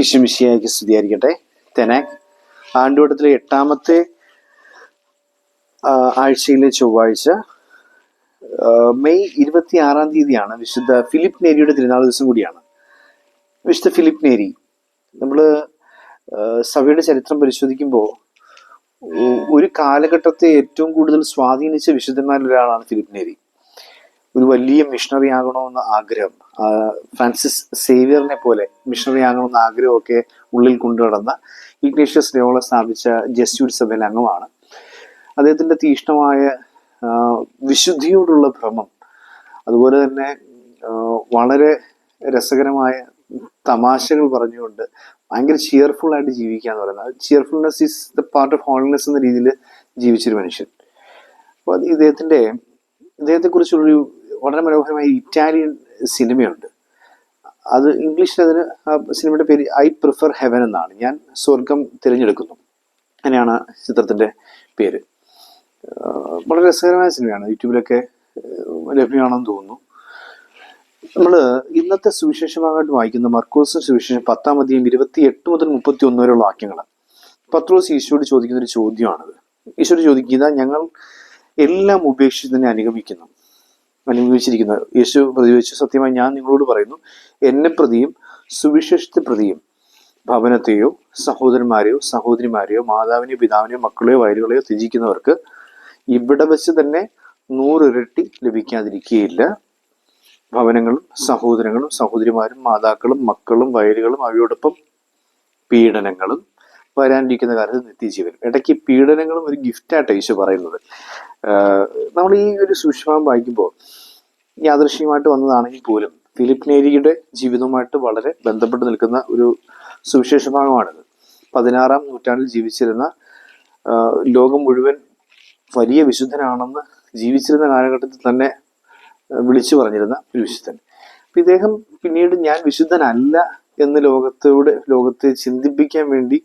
ഈശ്വമിശിയായിക്ക് സ്തുതിയായിരിക്കട്ടെ. തെനാക് ആണ്ടുവട്ടത്തിലെ 8ാമത്തെ ആഴ്ചയിലെ ചൊവ്വാഴ്ച മെയ് 26-ാം തീയതിയാണ്. വിശുദ്ധ ഫിലിപ്പ് നേരിയുടെ തിരുനാൾ ദിവസം കൂടിയാണ്. വിശുദ്ധ ഫിലിപ്പ് നേരി, നമ്മൾ സഭയുടെ ചരിത്രം പരിശോധിക്കുമ്പോൾ ഒരു കാലഘട്ടത്തെ ഏറ്റവും കൂടുതൽ സ്വാധീനിച്ച വിശുദ്ധന്മാരിൽ ഒരാളാണ് ഫിലിപ്പ് നേരി. ഒരു വലിയ മിഷണറി ആകണമെന്ന ആഗ്രഹം, ഫ്രാൻസിസ് സേവിയറിനെ പോലെ മിഷണറി ആകണമെന്ന ആഗ്രഹമൊക്കെ ഉള്ളിൽ കൊണ്ടുനടന്ന ഇഗ്നേഷ്യസ് ലോയോള സ്ഥാപിച്ച ജെസ്യൂട്ട് സഭയിലെ അംഗമാണ്. അദ്ദേഹത്തിൻ്റെ തീക്ഷ്ണമായ വിശുദ്ധിയോടുള്ള ഭ്രമം, അതുപോലെ തന്നെ വളരെ രസകരമായ തമാശകൾ പറഞ്ഞുകൊണ്ട് ഭയങ്കര ചിയർഫുൾ ആയിട്ട് ജീവിക്കുക എന്ന് പറയുന്നത്, cheerfulness is the part of holiness എന്ന രീതിയിൽ ജീവിച്ചൊരു മനുഷ്യൻ. അപ്പോൾ ഇദ്ദേഹത്തെക്കുറിച്ചുള്ളൊരു വളരെ മനോഹരമായ ഇറ്റാലിയൻ സിനിമയുണ്ട്. അത് ഇംഗ്ലീഷിൽ അതിന് ആ സിനിമയുടെ പേര് ഐ പ്രിഫർ ഹെവൻ എന്നാണ്. ഞാൻ സ്വർഗം തിരഞ്ഞെടുക്കുന്നു, അങ്ങനെയാണ് ചിത്രത്തിൻ്റെ പേര്. വളരെ രസകരമായ സിനിമയാണ്, യൂട്യൂബിലൊക്കെ ലഭ്യമാണെന്ന് തോന്നുന്നു. നമ്മൾ ഇന്നത്തെ സുവിശേഷമായിട്ട് വായിക്കുന്ന മർക്കോസ് സുവിശേഷം 10-ാം അധ്യായം 28 മുതൽ 31 വരെയുള്ള വാക്യങ്ങൾ. പത്രോസ് ഈശോയോട് ചോദിക്കുന്ന ഒരു ചോദ്യമാണത്. ഈശോയോട് ചോദിക്കുക, ഞങ്ങൾ എല്ലാം ഉപേക്ഷിച്ച് തന്നെ അനുഭവിച്ചിരിക്കുന്നത്. യേശു പ്രതിവചിച്ചു, സത്യമായി ഞാൻ നിങ്ങളോട് പറയുന്നു, എന്നെ പ്രതിയും സുവിശേഷത്തെ പ്രതിയും ഭവനത്തെയോ സഹോദരന്മാരെയോ സഹോദരിമാരെയോ മാതാവിനെയോ പിതാവിനെയോ മക്കളെയോ വയലുകളെയോ ത്യജിക്കുന്നവർക്ക് ഇവിടെ വെച്ച് തന്നെ 100 ഇരട്ടി ലഭിക്കാതിരിക്കുകയില്ല. ഭവനങ്ങളും സഹോദരങ്ങളും സഹോദരിമാരും മാതാക്കളും മക്കളും വയലുകളും അവയോടൊപ്പം പീഡനങ്ങളും വരാനിരിക്കുന്ന കാലത്ത് നിത്യജീവൻ. ഇടയ്ക്ക് പീഡനങ്ങളും ഒരു ഗിഫ്റ്റായിട്ടാണ് ഈശോ പറയുന്നത്. നമ്മൾ ഈ ഒരു സുവിശേഷം വായിക്കുമ്പോൾ യാദൃശ്യമായിട്ട് വന്നതാണെങ്കിൽ പോലും ഫിലിപ്പ് നേരിയുടെ ജീവിതവുമായിട്ട് വളരെ ബന്ധപ്പെട്ട് നിൽക്കുന്ന ഒരു സുവിശേഷ ഭാഗമാണിത്. 16-ാം നൂറ്റാണ്ടിൽ ജീവിച്ചിരുന്ന, ലോകം മുഴുവൻ വലിയ വിശുദ്ധനാണെന്ന് ജീവിച്ചിരുന്ന കാലഘട്ടത്തിൽ തന്നെ വിളിച്ചു പറഞ്ഞിരുന്ന ഒരു വിശുദ്ധൻ. അപ്പം ഇദ്ദേഹം പിന്നീട് ഞാൻ വിശുദ്ധനല്ല എന്ന് ലോകത്തെ ചിന്തിപ്പിക്കാൻ വേണ്ടി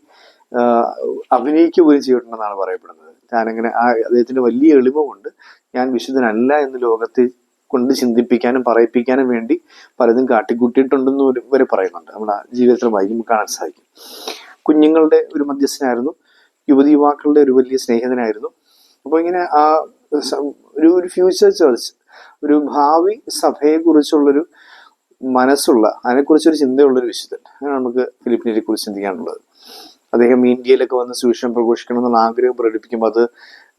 അഭിനയിക്കുക പോലും ചെയ്തിട്ടുണ്ടെന്നാണ് പറയപ്പെടുന്നത്. ഞാനങ്ങനെ അദ്ദേഹത്തിന്റെ വലിയ എളിമ കൊണ്ട് ഞാൻ വിശുദ്ധനല്ല എന്ന് ലോകത്തെ കൊണ്ട് ചിന്തിപ്പിക്കാനും പറയിപ്പിക്കാനും വേണ്ടി പലതും കാട്ടിക്കൂട്ടിയിട്ടുണ്ടെന്ന് വരെ പറയുന്നുണ്ട്. നമ്മുടെ ജീവിതത്തിൽ വായിക്കുമ്പോൾ കാണാൻ സാധിക്കും. കുഞ്ഞുങ്ങളുടെ ഒരു മധ്യസ്ഥനായിരുന്നു, യുവതീ-യുവാക്കളുടെ ഒരു വലിയ സ്നേഹിതനായിരുന്നു. അപ്പോൾ ഇങ്ങനെ ഒരു ഫ്യൂച്ചർ ചർച്ച്, ഒരു ഭാവി സഭയെക്കുറിച്ചുള്ളൊരു മനസ്സുള്ള, അതിനെക്കുറിച്ചൊരു ചിന്തയുള്ളൊരു വിശുദ്ധൻ. അങ്ങനെ നമുക്ക് ഫിലിപ്പ് നേരിയെ കുറിച്ച് ചിന്തിക്കാനുള്ളത്. അദ്ദേഹം ഇന്ത്യയിലൊക്കെ വന്ന് സുവിശേഷം പ്രഘോഷിക്കണം എന്നുള്ള ആഗ്രഹം പ്രകടിപ്പിക്കുമ്പോൾ അത്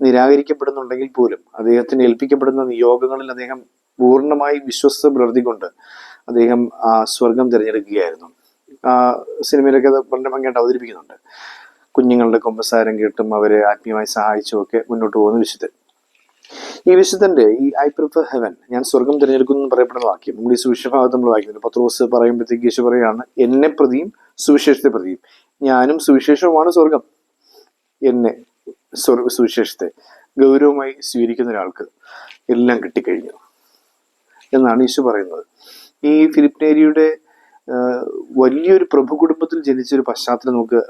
നിരാകരിക്കപ്പെടുന്നുണ്ടെങ്കിൽ പോലും അദ്ദേഹത്തിന് ഏൽപ്പിക്കപ്പെടുന്ന നിയോഗങ്ങളിൽ അദ്ദേഹം പൂർണ്ണമായി വിശ്വസ്ത പുലർത്തിക്കൊണ്ട് അദ്ദേഹം സ്വർഗം തിരഞ്ഞെടുക്കുകയായിരുന്നു. സിനിമയിലൊക്കെ അത് വളരെ ഭംഗിയായിട്ട് അവതരിപ്പിക്കുന്നുണ്ട്. കുഞ്ഞുങ്ങളുടെ കുമ്പസാരം കേട്ടും അവരെ ആത്മീയമായി സഹായിച്ചും ഒക്കെ മുന്നോട്ട് പോകുന്ന വിശുദ്ധൻ. ഈ വിശുദ്ധന്റെ ഈ ഐ പ്രിഫർ ഹെവൻ, ഞാൻ സ്വർഗം തിരഞ്ഞെടുക്കുന്നു എന്ന് പറയപ്പെടുന്ന വാക്യം നമ്മൾ ഈ സുവിശേഷഭാഗത്ത് നമ്മൾ വായിക്കുന്നുണ്ട്. പത്രോസ് പറയുമ്പോഴത്തേക്ക് യേശു പറയാണ്, എന്നെ പ്രതിയും സുവിശേഷത്തെ പ്രതിയും. ഞാനും സുവിശേഷവുമാണ് സ്വർഗം. എന്നെ സുവിശേഷത്തെ ഗൗരവമായി സ്വീകരിക്കുന്ന ഒരാൾക്ക് എല്ലാം കിട്ടിക്കഴിഞ്ഞു എന്നാണ് ഈശോ പറയുന്നത്. ഈ ഫിലിപ്പ് നേരിയുടെ വലിയൊരു പ്രഭു കുടുംബത്തിൽ ജനിച്ചൊരു പശ്ചാത്തലം നമുക്ക്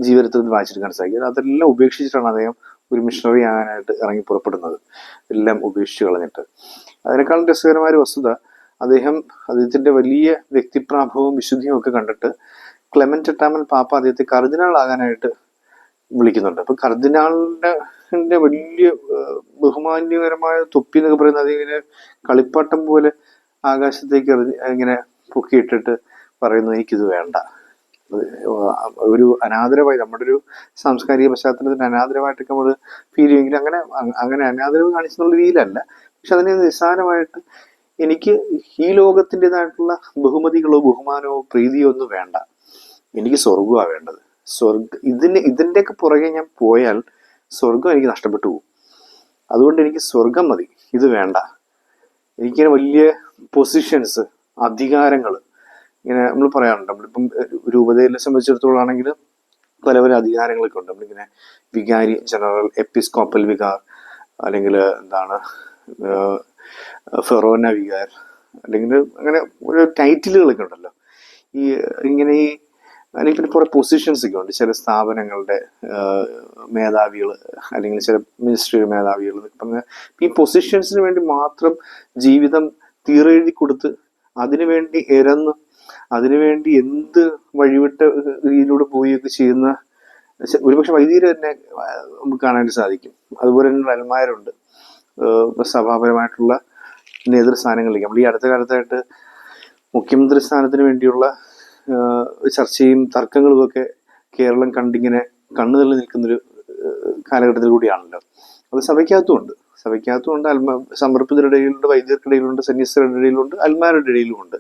ജീവിതത്തിൽ വായിച്ചെടുക്കാൻ സാധിക്കും. അതെല്ലാം ഉപേക്ഷിച്ചിട്ടാണ് അദ്ദേഹം ഒരു മിഷണറി ആകാനായിട്ട് ഇറങ്ങി പുറപ്പെടുന്നത്. എല്ലാം ഉപേക്ഷിച്ച് കളഞ്ഞിട്ട്. അതിനേക്കാളും രസകരമായ ഒരു വസ്തുത, അദ്ദേഹത്തിന്റെ വലിയ വ്യക്തിപ്രാഭവവും വിശുദ്ധിയും ഒക്കെ കണ്ടിട്ട് ക്ലെമന്റ് 8-ാമൻ പാപ്പ അദ്ദേഹത്തെ കർദിനാൾ ആകാനായിട്ട് വിളിക്കുന്നുണ്ട്. അപ്പൊ കർദിനാളിന്റെ വലിയ ബഹുമാന്യകരമായ തൊപ്പി എന്നൊക്കെ പറയുന്നത് അതിങ്ങനെ കളിപ്പാട്ടം പോലെ ആകാശത്തേക്ക് ഇങ്ങനെ പൊക്കിയിട്ടിട്ട് പറയുന്നു, എനിക്കിത് വേണ്ട. ഒരു അനാദരവായി, നമ്മുടെ ഒരു സാംസ്കാരിക പശ്ചാത്തലത്തിന് അനാദരവായിട്ടൊക്കെ നമ്മൾ ഫീൽ ചെയ്യുമെങ്കിലും അങ്ങനെ അനാദരവ് കാണിച്ചെന്നുള്ള രീതിയിലല്ല. പക്ഷെ അതിനെ നിസ്സാരമായിട്ട് എനിക്ക് ഈ ലോകത്തിൻ്റെതായിട്ടുള്ള ബഹുമതികളോ ബഹുമാനമോ പ്രീതിയോ ഒന്നും വേണ്ട, എനിക്ക് സ്വർഗമാണ് വേണ്ടത്. ഇതിൻ്റെയൊക്കെ പുറകെ ഞാൻ പോയാൽ സ്വർഗം എനിക്ക് നഷ്ടപ്പെട്ടു പോകും. അതുകൊണ്ട് എനിക്ക് സ്വർഗം മതി, ഇത് വേണ്ട. എനിക്കിങ്ങനെ വലിയ പൊസിഷൻസ്, അധികാരങ്ങൾ, ഇങ്ങനെ നമ്മൾ പറയാറുണ്ട്. നമ്മളിപ്പം രൂപതയെ സംബന്ധിച്ചിടത്തോളാണെങ്കിൽ പല പല അധികാരങ്ങളൊക്കെ ഉണ്ട്. നമ്മളിങ്ങനെ വികാരി ജനറൽ, എപ്പിസ്കോപ്പൽ വികാർ, അല്ലെങ്കിൽ ഫെറോന വികാർ, അല്ലെങ്കിൽ അങ്ങനെ ഓരോ ടൈറ്റിലുകളൊക്കെ ഉണ്ടല്ലോ. അല്ലെങ്കിൽ പിന്നെ കുറെ പൊസിഷൻസ് ഒക്കെ ഉണ്ട്. ചില സ്ഥാപനങ്ങളുടെ മേധാവികൾ, അല്ലെങ്കിൽ ചില മിനിസ്ട്രി മേധാവികൾ എന്നൊക്കെ പറഞ്ഞ ഈ പൊസിഷൻസിന് വേണ്ടി മാത്രം ജീവിതം തീരെഴുതി കൊടുത്ത് അതിനുവേണ്ടി ഇരന്ന് അതിനുവേണ്ടി എന്ത് വഴിവിട്ട് ഇതിലൂടെ പോവുകയൊക്കെ ചെയ്യുന്ന ഒരുപക്ഷെ വൈദികർ തന്നെ നമുക്ക് കാണാനായിട്ട് സാധിക്കും. അതുപോലെ തന്നെ അൽമാരുണ്ട് സഭാപരമായിട്ടുള്ള നേതൃസ്ഥാനങ്ങളിലേക്ക്. നമ്മൾ ഈ അടുത്ത കാലത്തായിട്ട് മുഖ്യമന്ത്രി സ്ഥാനത്തിന് വേണ്ടിയുള്ള ചർച്ചയും തർക്കങ്ങളും ഒക്കെ കേരളം കണ്ടിങ്ങനെ കണ്ണുതള്ളി നിൽക്കുന്നൊരു കാലഘട്ടത്തിൽ കൂടിയാണല്ലോ. അത് സഭയ്ക്കകത്തുമുണ്ട് സമർപ്പിതരുടെ ഇടയിലുണ്ട്, വൈദ്യർക്കിടയിലുണ്ട്, സന്യസ്തരുടെ ഇടയിലുണ്ട്, അൽമാരുടെ ഇടയിലുമുണ്ട്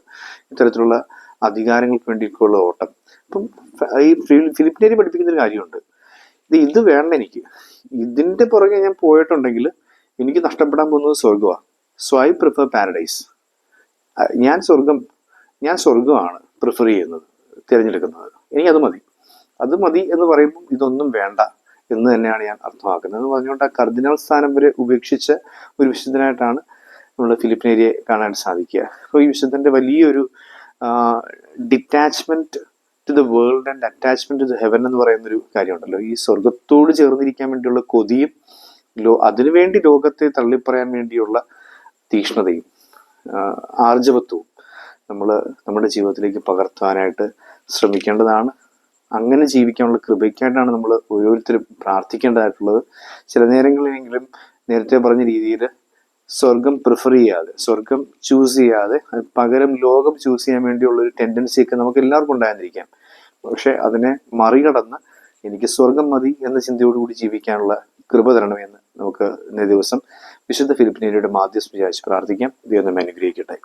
ഇത്തരത്തിലുള്ള അധികാരങ്ങൾക്ക് വേണ്ടിയിട്ടുള്ള ഓട്ടം. അപ്പം ഈ ഫിലിപ്പിനേരി പഠിപ്പിക്കുന്നൊരു കാര്യമുണ്ട്, ഇത് വേണ്ട എനിക്ക്, ഇതിന്റെ പുറകെ ഞാൻ പോയിട്ടുണ്ടെങ്കിൽ എനിക്ക് നഷ്ടപ്പെടാൻ പോകുന്നത് സ്വർഗമാണ്. So I prefer paradise. ഞാൻ സ്വർഗമാണ് പ്രിഫർ ചെയ്യുന്നത്, തിരഞ്ഞെടുക്കുന്നത്. എനിക്കത് മതി എന്ന് പറയുമ്പോൾ ഇതൊന്നും വേണ്ട എന്ന് തന്നെയാണ് ഞാൻ അർത്ഥമാക്കുന്നത്. എന്ന് പറഞ്ഞുകൊണ്ട് ആ കർദിനാൾ സ്ഥാനം വരെ ഉപേക്ഷിച്ച ഒരു വിശുദ്ധനായിട്ടാണ് നമ്മൾ ഫിലിപ്പിനേരിയെ കാണാൻ സാധിക്കുക. അപ്പോൾ ഈ വിശുദ്ധന്റെ വലിയൊരു detachment to the world and attachment to the heaven എന്ന് പറയുന്നൊരു കാര്യമുണ്ടല്ലോ. ഈ സ്വർഗത്തോട് ചേർന്നിരിക്കാൻ വേണ്ടിയുള്ള കൊതിയും അതിനുവേണ്ടി ലോകത്തെ തള്ളിപ്പറയാൻ വേണ്ടിയുള്ള തീക്ഷ്ണതയും ആർജവത്വവും നമ്മൾ നമ്മുടെ ജീവിതത്തിലേക്ക് പകർത്താനായിട്ട് ശ്രമിക്കേണ്ടതാണ്. അങ്ങനെ ജീവിക്കാനുള്ള കൃപയ്ക്കായിട്ടാണ് നമ്മൾ ഓരോരുത്തരും പ്രാർത്ഥിക്കേണ്ടതായിട്ടുള്ളത്. ചില നേരങ്ങളിലെങ്കിലും നേരത്തെ പറഞ്ഞ രീതിയിൽ സ്വർഗം പ്രിഫർ ചെയ്യാതെ, സ്വർഗം ചൂസ് ചെയ്യാതെ പകരം ലോകം ചൂസ് ചെയ്യാൻ വേണ്ടിയുള്ള ഒരു ടെൻഡൻസിയൊക്കെ നമുക്ക് എല്ലാവർക്കും ഉണ്ടായിരിക്കാം. പക്ഷെ അതിനെ മറികടന്ന് എനിക്ക് സ്വർഗം മതി എന്ന ചിന്തയോടുകൂടി ജീവിക്കാനുള്ള കൃപ തരണമെന്ന് നമുക്ക് ഇന്നേ ദിവസം വിശുദ്ധ ഫിലിപ്പിനേരിയുടെ മാധ്യസ്ഥം വിചാരിച്ച് പ്രാർത്ഥിക്കാം. ദൈവം നമ്മെ അനുഗ്രഹിക്കട്ടെ.